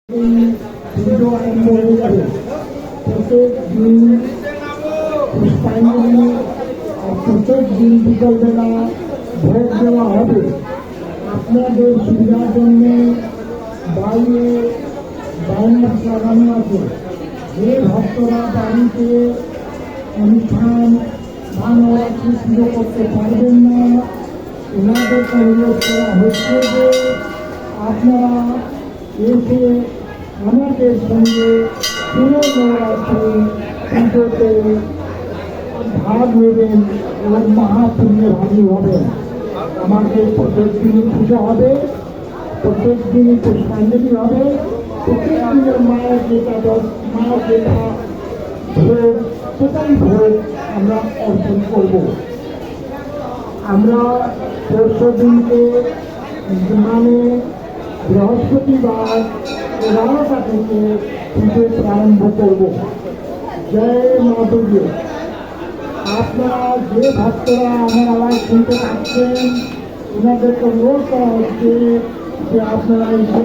পুজো আরম্ভ হয়ে যাবে। প্রত্যেক দিন পুষ্পাঞ্জলি আর প্রত্যেক দিন বিকালবেলা ভোগ দেওয়া হবে। আপনাদের সুবিধার জন্য বাইরে ব্যানার লাগানো আছে। যে ভক্তরা বাড়িতে অনুষ্ঠান বা নবরাত্রি পুজো করতে পারবেন না, ওনাদেরকে অনুরোধ করা হচ্ছে যে আপনারা এসে আমাদের সঙ্গে পুরো নবরাত্রি পুজোতে ভাগ নেবেন এবং মহাপুণ্যভাগী হবেন। আমাদের প্রত্যেক দিনই পুজো হবে, প্রত্যেক দিনই পুষ্পাঞ্জলি হবে, প্রত্যেক দিনের মায়ের যেটা ভোগ সেটাই ভোগ আমরা অর্জন করব। আমরা পরশু দিনকে মানে বৃহস্পতিবার 11টা থেকে পুজো প্রারম্ভ করব। জয় মা দুর্গে। আপনারা যে ভক্তরা আমার আওয়াজ শুনতে পাচ্ছেন ওনাদেরকে অনুরোধ করা হচ্ছে যে আপনারা এসে